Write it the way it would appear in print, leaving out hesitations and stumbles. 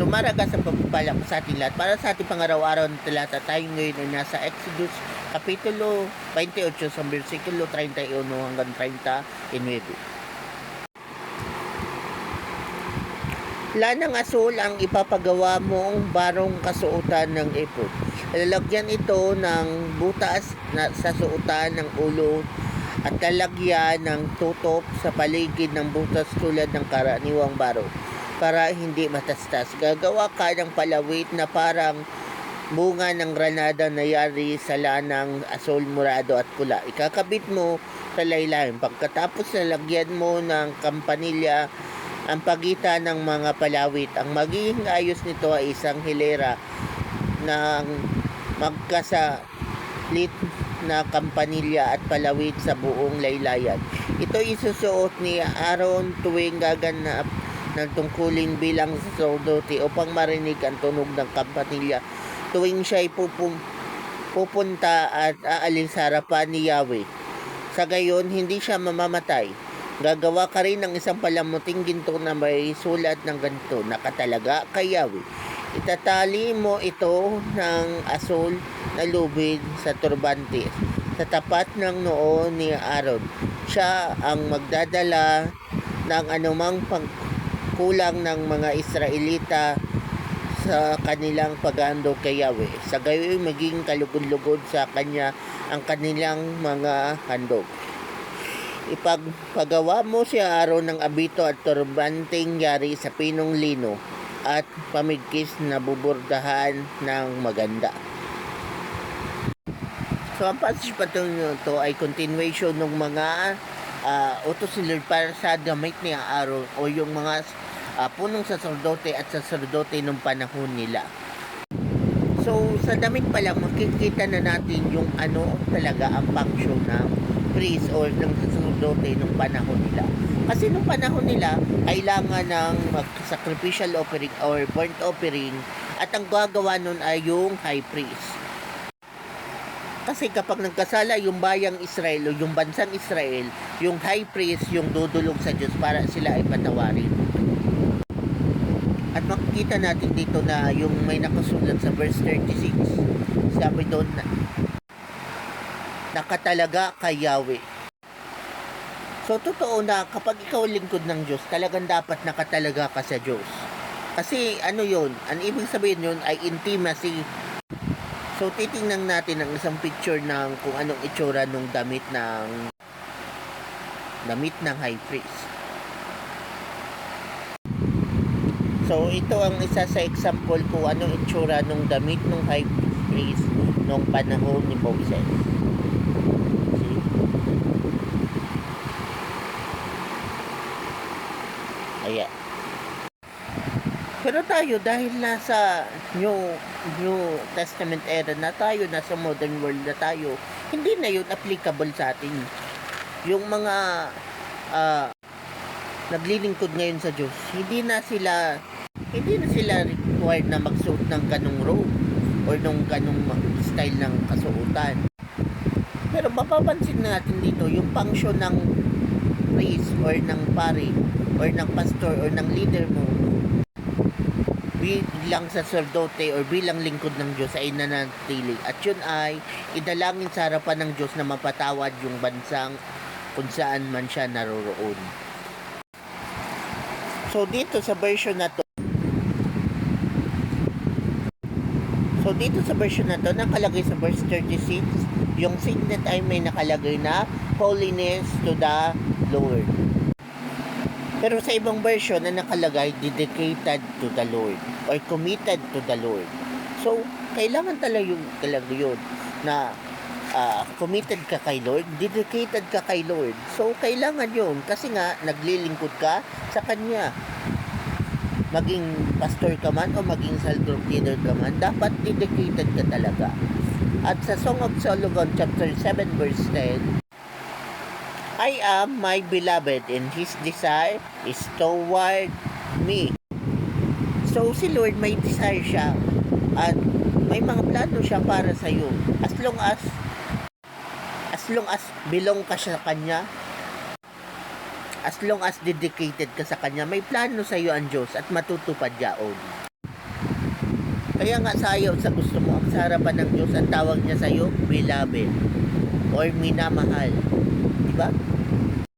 maragas ang pagpapala ko sa ating lahat. Para sa ating pangaraw-araw na talata, tayo ngayon ay nasa Exodus Kapitulo 28 sa versikulo 31 hanggang 39. Lanang asul ang ipapagawa mong barong kasuotan ng epod. Lalagyan ito ng butas sa suotan ng ulo at lalagyan ng tutok sa paligid ng butas tulad ng karaniwang barong para hindi matastas. Gagawa ka ng palawit na parang bunga ng granada na yari sa lanang asul, morado at pula. Ikakabit mo sa laylayan. Pagkatapos lalagyan mo ng kampanilya ang pagitan ng mga palawit. Ang magiging ayos nito ay isang hilera ng magkasalit na kampanilya at palawit sa buong laylayan. Ito isusuot ni Aaron tuwing gaganap ng tungkulin bilang sacerdote upang marinig ang tunog ng kampanilya tuwing siya'y pupunta at aalis sa harapan ni Yahweh. Sa gayon, hindi siya mamamatay. Gagawa ka rin ng isang palamuting ginto na may sulat ng ganito, nakatalaga kay Yahweh. Itatali mo ito ng asul na lubid sa turbante sa tapat ng noo ni Aaron. Siya ang magdadala ng anumang pagkulang ng mga Israelita sa kanilang paghandog kay Yahweh. Sa gayon maging kalugod-lugod sa kanya ang kanilang mga handog. Ipagpagawa mo si Aaron ng abito at turbanteng yari sa pinong lino at pamigkis na bubordahan ng maganda. So ang passage pa ito ay continuation ng mga utos ni Lord para sa gamit ni Aaron o yung mga punong sacerdote at sacerdote nung panahon nila. So sa damit pa lang makikita na natin yung ano talaga ang function ng priest or ng sacerdote nung panahon nila. Kasi nung panahon nila, kailangan ng sacrificial offering or burnt offering at ang gagawa nun ay yung high priest. Kasi kapag nagkasala yung bayang Israel o yung bansang Israel, yung high priest yung dudulog sa Diyos para sila ay patawarin. At makikita natin dito na yung may nakasulat sa verse 36, sabi doon na nakatalaga kay Yahweh. So, totoo na kapag ikaw lingkod ng Diyos, talagang dapat nakatalaga ka sa Diyos. Kasi, ano yun? Ang ibig sabihin yun ay intimacy. So, titingnan natin ang isang picture ng kung anong itsura ng damit ng high priest. So, ito ang isa sa example kung anong itsura ng damit ng high priest noong panahon ni Moses. Ayan. Pero tayo, dahil nasa New Testament era na tayo, nasa modern world na tayo, hindi na yun applicable sa atin. Yung mga naglilingkod ngayon sa Diyos, hindi na sila required na magsuot ng ganong robe or ng ganong style ng kasuotan. Pero mapapansin natin dito yung function ng priest or ng pari or ng pastor or ng leader mo bilang sacerdote or bilang lingkod ng Diyos ay nanatili. At yun ay idalangin sa harapan ng Diyos na mapatawad yung bansang kung saan man siya naroroon. So dito sa version na to, nakalagay sa verse 36, yung signet ay may nakalagay na holiness to the Lord. Pero sa ibang version na nakalagay dedicated to the Lord or committed to the Lord. So, kailangan talaga yun na committed ka kay Lord, dedicated ka kay Lord. So, kailangan yun kasi nga naglilingkod ka sa Kanya. Maging pastor ka man o maging cell group leader ka man, dapat dedicated ka talaga. At sa Song of Solomon chapter 7 verse 10, I am my beloved and His desire is toward me. So si Lord may desire siya at may mga plano siya para sa iyo. As long as belong ka sa Kanya, as long as dedicated ka sa Kanya, may plano sa iyo ang Diyos at matutupad yaon. Kaya nga sayo sa gusto mo, ang sa harapan ng Diyos, ang tawag niya sa'yo, beloved or minamahal. Di ba?